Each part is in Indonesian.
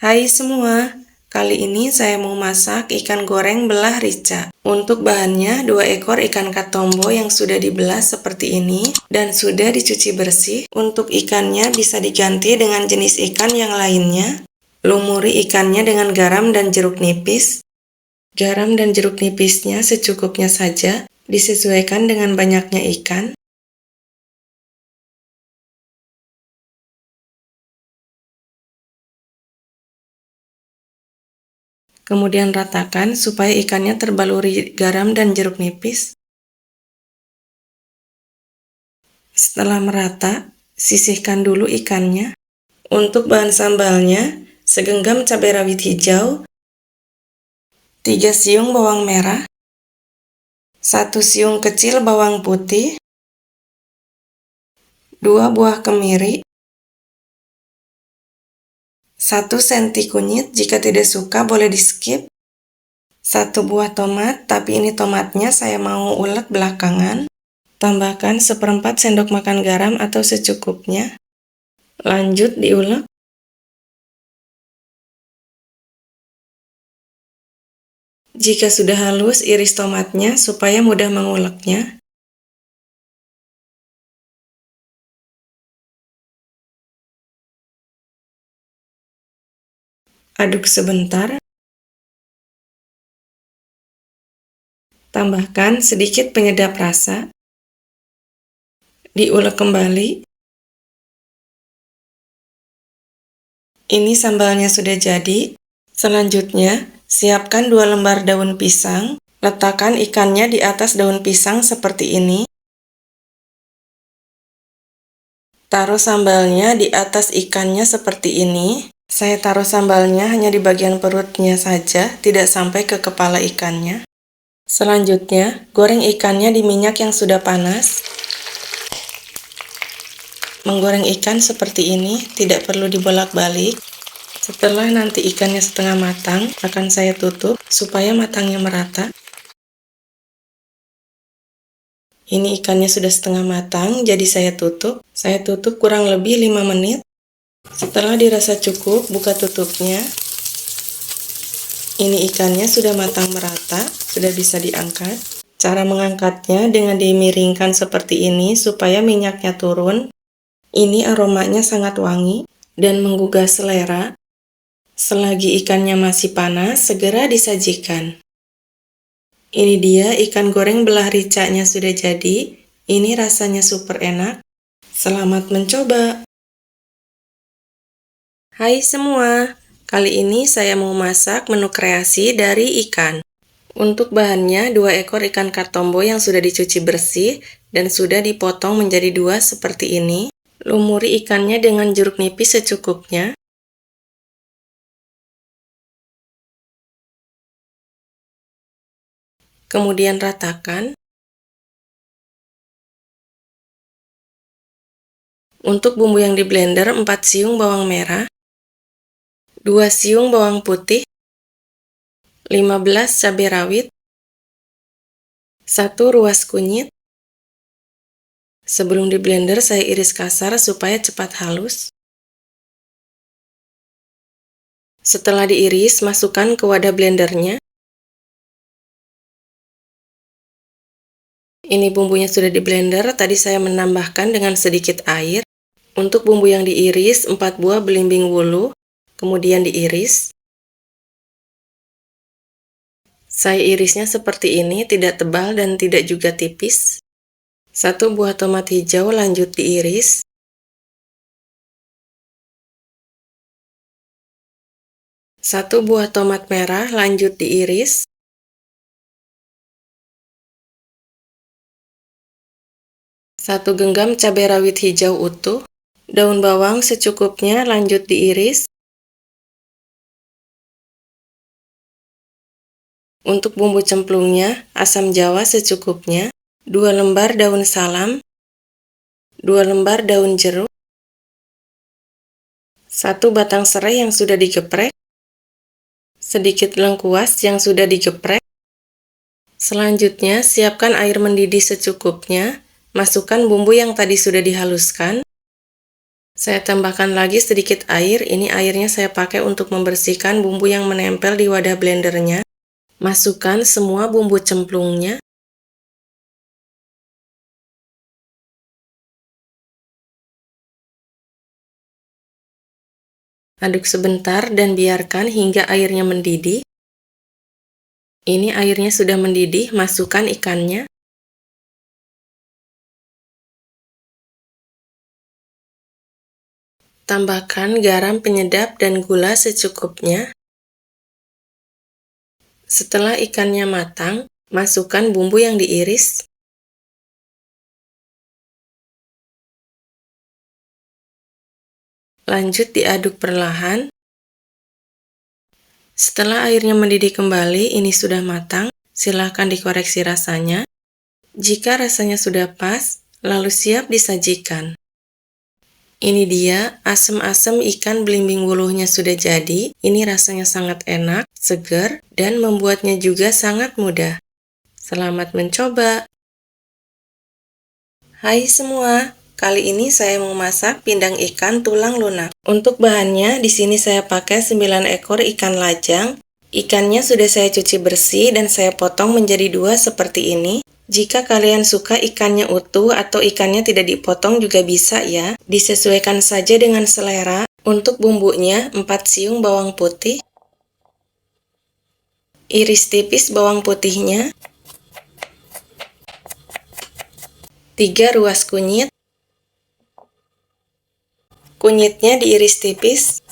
Hai semua, kali ini saya mau masak ikan goreng belah rica. Untuk bahannya 2 ekor ikan katombo yang sudah dibelah seperti ini dan sudah dicuci bersih. Untuk ikannya bisa diganti dengan jenis ikan yang lainnya. Lumuri ikannya dengan garam dan jeruk nipis. Garam dan jeruk nipisnya secukupnya saja, disesuaikan dengan banyaknya ikan. Kemudian ratakan supaya ikannya terbaluri garam dan jeruk nipis. Setelah merata, sisihkan dulu ikannya. Untuk bahan sambalnya, segenggam cabai rawit hijau, 3 siung bawang merah, 1 siung kecil bawang putih, 2 buah kemiri, 1 senti kunyit, jika tidak suka boleh di skip, 1 buah tomat, tapi ini tomatnya saya mau ulek belakangan. Tambahkan 1/4 sendok makan garam atau secukupnya. Lanjut diulek. Jika sudah halus, iris tomatnya supaya mudah menguleknya. Aduk sebentar. Tambahkan sedikit penyedap rasa. Diulek kembali. Ini sambalnya sudah jadi. Selanjutnya, siapkan 2 lembar daun pisang. Letakkan ikannya di atas daun pisang seperti ini. Taruh sambalnya di atas ikannya seperti ini. Saya taruh sambalnya hanya di bagian perutnya saja, tidak sampai ke kepala ikannya. Selanjutnya, goreng ikannya di minyak yang sudah panas. Menggoreng ikan seperti ini tidak perlu dibolak-balik. Setelah nanti ikannya setengah matang, akan saya tutup supaya matangnya merata. Ini ikannya sudah setengah matang, jadi saya tutup. Saya tutup kurang lebih 5 menit. Setelah dirasa cukup, buka tutupnya. Ini ikannya sudah matang merata, sudah bisa diangkat. Cara mengangkatnya dengan dimiringkan seperti ini supaya minyaknya turun. Ini aromanya sangat wangi dan menggugah selera. Selagi ikannya masih panas, segera disajikan. Ini dia ikan goreng belah ricanya sudah jadi. Ini rasanya super enak. Selamat mencoba! Hai semua, kali ini saya mau masak menu kreasi dari ikan. Untuk bahannya 2 ekor ikan katombo yang sudah dicuci bersih dan sudah dipotong menjadi 2 seperti ini. Lumuri ikannya dengan jeruk nipis secukupnya. Kemudian ratakan. Untuk bumbu yang di blender, 4 siung bawang merah, 2 siung bawang putih, 15 cabai rawit, 1 ruas kunyit. Sebelum di blender, saya iris kasar supaya cepat halus. Setelah diiris, masukkan ke wadah blendernya. Ini bumbunya sudah di blender, tadi saya menambahkan dengan sedikit air. Untuk bumbu yang diiris, 4 buah belimbing wulu, kemudian diiris. Saya irisnya seperti ini, tidak tebal dan tidak juga tipis. 1 buah tomat hijau lanjut diiris. 1 buah tomat merah lanjut diiris. 1 genggam cabai rawit hijau utuh. Daun bawang secukupnya lanjut diiris. Untuk bumbu cemplungnya, asam jawa secukupnya, 2 lembar daun salam, 2 lembar daun jeruk, 1 batang serai yang sudah digeprek, sedikit lengkuas yang sudah digeprek. Selanjutnya, siapkan air mendidih secukupnya, masukkan bumbu yang tadi sudah dihaluskan, Saya tambahkan lagi sedikit air, ini airnya saya pakai untuk membersihkan bumbu yang menempel di wadah blendernya. Masukkan semua bumbu cemplungnya. Aduk sebentar dan biarkan hingga airnya mendidih. Ini airnya sudah mendidih, masukkan ikannya. Tambahkan garam penyedap dan gula secukupnya. Setelah ikannya matang, masukkan bumbu yang diiris. Lanjut diaduk perlahan. Setelah airnya mendidih kembali, ini sudah matang. Silahkan dikoreksi rasanya. Jika rasanya sudah pas, lalu siap disajikan. Ini dia, asem-asem ikan belimbing wuluhnya sudah jadi. Ini rasanya sangat enak, segar, dan membuatnya juga sangat mudah. Selamat mencoba! Hai semua, kali ini saya mau masak pindang ikan tulang lunak. Untuk bahannya, di sini saya pakai 9 ekor ikan lajang. Ikannya sudah saya cuci bersih dan saya potong menjadi 2 seperti ini. Jika kalian suka ikannya utuh atau ikannya tidak dipotong juga bisa ya. Disesuaikan saja dengan selera. Untuk bumbunya, 4 siung bawang putih. Iris tipis bawang putihnya. 3 ruas kunyit. Kunyitnya diiris tipis.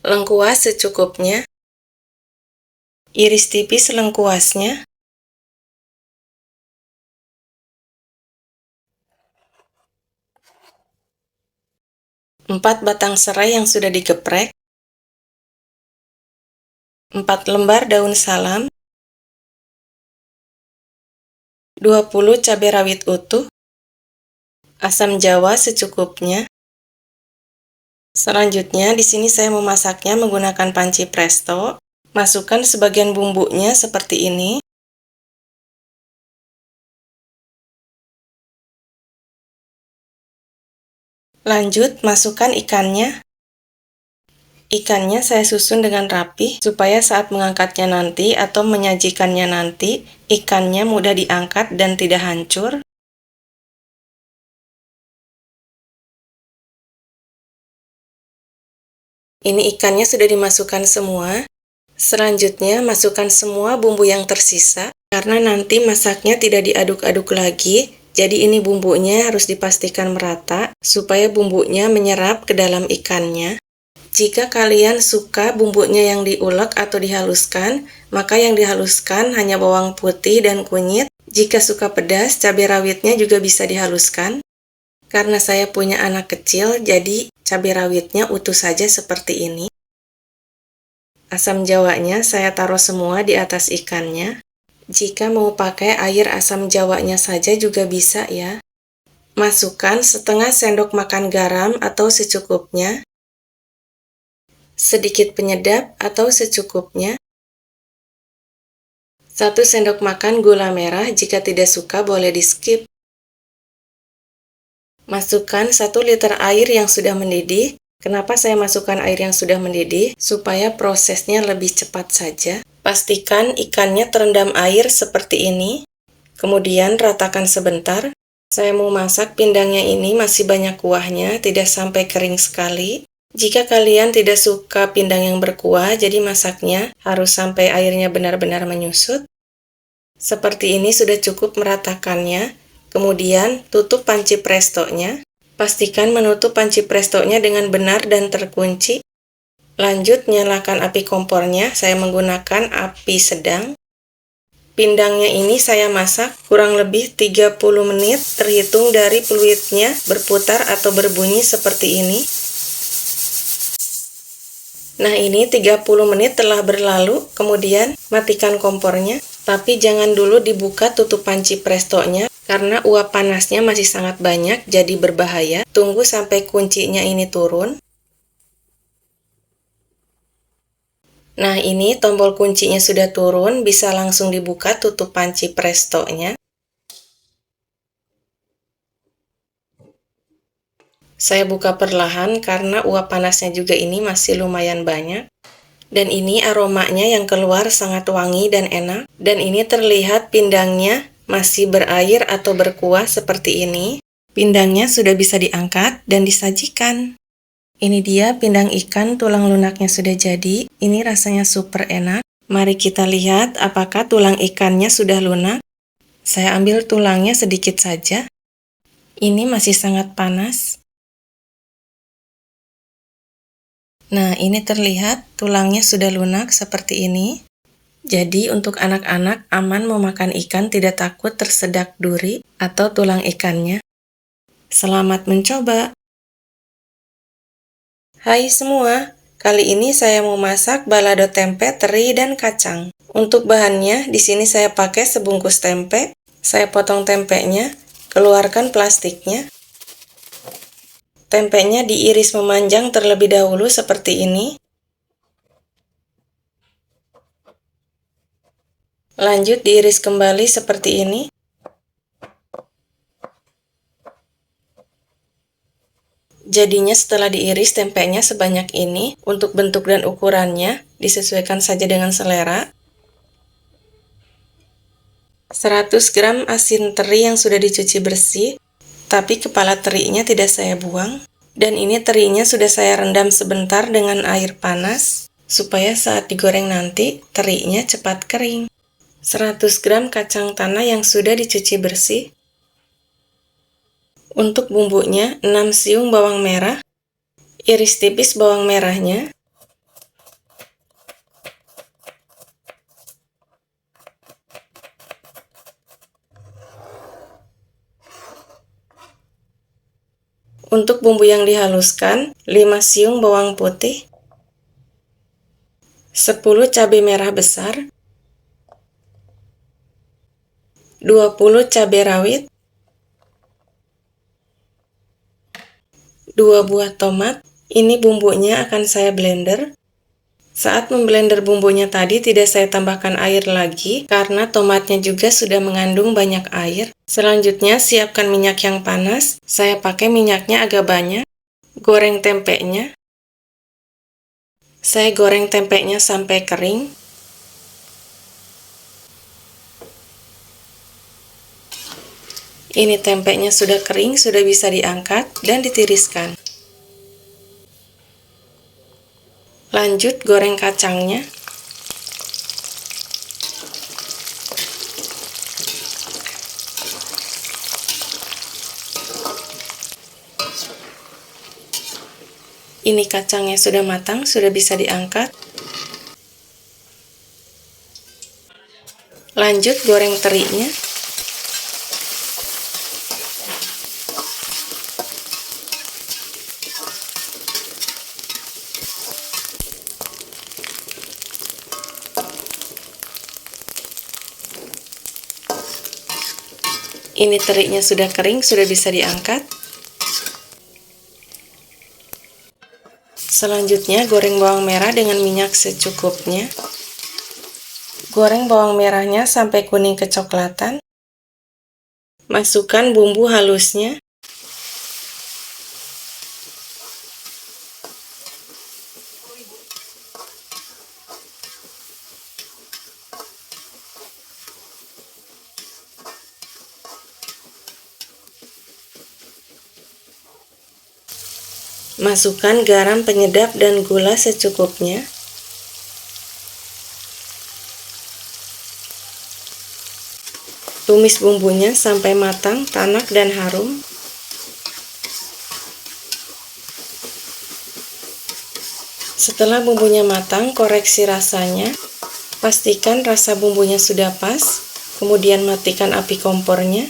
Lengkuas secukupnya. Iris tipis lengkuasnya. 4 batang serai yang sudah digeprek. 4 lembar daun salam. 20 cabai rawit utuh. Asam jawa secukupnya. Selanjutnya, di sini saya memasaknya menggunakan panci presto. Masukkan sebagian bumbunya seperti ini. Lanjut, masukkan ikannya. Ikannya saya susun dengan rapi, supaya saat mengangkatnya nanti atau menyajikannya nanti, ikannya mudah diangkat dan tidak hancur. Ini ikannya sudah dimasukkan semua. Selanjutnya, masukkan semua bumbu yang tersisa, karena nanti masaknya tidak diaduk-aduk lagi, jadi ini bumbunya harus dipastikan merata, supaya bumbunya menyerap ke dalam ikannya. Jika kalian suka bumbunya yang diulek atau dihaluskan, maka yang dihaluskan hanya bawang putih dan kunyit. Jika suka pedas, cabai rawitnya juga bisa dihaluskan. Karena saya punya anak kecil, jadi cabai rawitnya utuh saja seperti ini. Asam jawanya saya taruh semua di atas ikannya. Jika mau pakai air asam jawanya saja juga bisa ya. Masukkan setengah sendok makan garam atau secukupnya. Sedikit penyedap atau secukupnya. 1 sendok makan gula merah, jika tidak suka boleh di-skip. Masukkan 1 liter air yang sudah mendidih. Kenapa saya masukkan air yang sudah mendidih? Supaya prosesnya lebih cepat saja. Pastikan ikannya terendam air seperti ini. Kemudian ratakan sebentar. Saya mau masak pindangnya ini masih banyak kuahnya, tidak sampai kering sekali. Jika kalian tidak suka pindang yang berkuah, jadi masaknya harus sampai airnya benar-benar menyusut. Seperti ini sudah cukup meratakannya. Kemudian, tutup panci prestonya. Pastikan menutup panci prestonya dengan benar dan terkunci. Lanjut, nyalakan api kompornya. Saya menggunakan api sedang. Pindangnya ini saya masak kurang lebih 30 menit, terhitung dari peluitnya berputar atau berbunyi seperti ini. Nah, ini 30 menit telah berlalu, kemudian matikan kompornya. Tapi jangan dulu dibuka tutup panci prestonya, karena uap panasnya masih sangat banyak, jadi berbahaya. Tunggu sampai kuncinya ini turun. Nah, ini tombol kuncinya sudah turun, bisa langsung dibuka tutup panci prestonya. Saya buka perlahan karena uap panasnya juga ini masih lumayan banyak. Dan ini aromanya yang keluar sangat wangi dan enak. Dan ini terlihat pindangnya masih berair atau berkuah seperti ini. Pindangnya sudah bisa diangkat dan disajikan. Ini dia pindang ikan tulang lunaknya sudah jadi. Ini rasanya super enak. Mari kita lihat apakah tulang ikannya sudah lunak. Saya ambil tulangnya sedikit saja. Ini masih sangat panas. Nah, ini terlihat tulangnya sudah lunak seperti ini. Jadi, untuk anak-anak aman memakan ikan, tidak takut tersedak duri atau tulang ikannya. Selamat mencoba! Hai semua, kali ini saya mau masak balado tempe, teri, dan kacang. Untuk bahannya, di sini saya pakai sebungkus tempe. Saya potong tempenya, keluarkan plastiknya. Tempenya diiris memanjang terlebih dahulu seperti ini. Lanjut diiris kembali seperti ini. Jadinya setelah diiris tempenya sebanyak ini. Untuk bentuk dan ukurannya disesuaikan saja dengan selera. 100 gram asin teri yang sudah dicuci bersih, tapi kepala terinya tidak saya buang. Dan ini terinya sudah saya rendam sebentar dengan air panas, supaya saat digoreng nanti terinya cepat kering. 100 gram kacang tanah yang sudah dicuci bersih. Untuk bumbunya, 6 siung bawang merah, iris tipis bawang merahnya, untuk bumbu yang dihaluskan, 5 siung bawang putih, 10 cabai merah besar, 20 cabai rawit, 2 buah tomat. Ini bumbunya akan saya blender. Saat memblender bumbunya tadi tidak saya tambahkan air lagi karena tomatnya juga sudah mengandung banyak air. Selanjutnya siapkan minyak yang panas. Saya pakai minyaknya agak banyak. Goreng tempenya. Saya goreng tempenya sampai kering. Ini tempenya sudah kering, sudah bisa diangkat dan ditiriskan. Lanjut goreng kacangnya. Ini kacangnya sudah matang, sudah bisa diangkat. Lanjut goreng terinya. Ini terinya sudah kering, sudah bisa diangkat. Selanjutnya goreng bawang merah dengan minyak secukupnya. Goreng bawang merahnya sampai kuning kecoklatan. Masukkan bumbu halusnya. Masukkan garam penyedap dan gula secukupnya. Tumis bumbunya sampai matang, tanak, dan harum. Setelah bumbunya matang, koreksi rasanya. Pastikan rasa bumbunya sudah pas, kemudian matikan api kompornya.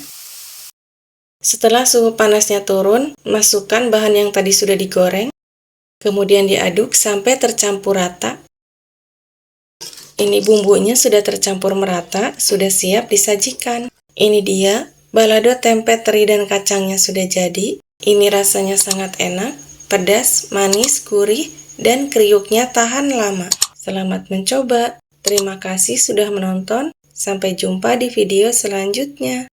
Setelah suhu panasnya turun, masukkan bahan yang tadi sudah digoreng, kemudian diaduk sampai tercampur rata. Ini bumbunya sudah tercampur merata, sudah siap disajikan. Ini dia, balado tempe, teri, dan kacangnya sudah jadi. Ini rasanya sangat enak, pedas, manis, gurih, dan kriuknya tahan lama. Selamat mencoba. Terima kasih sudah menonton. Sampai jumpa di video selanjutnya.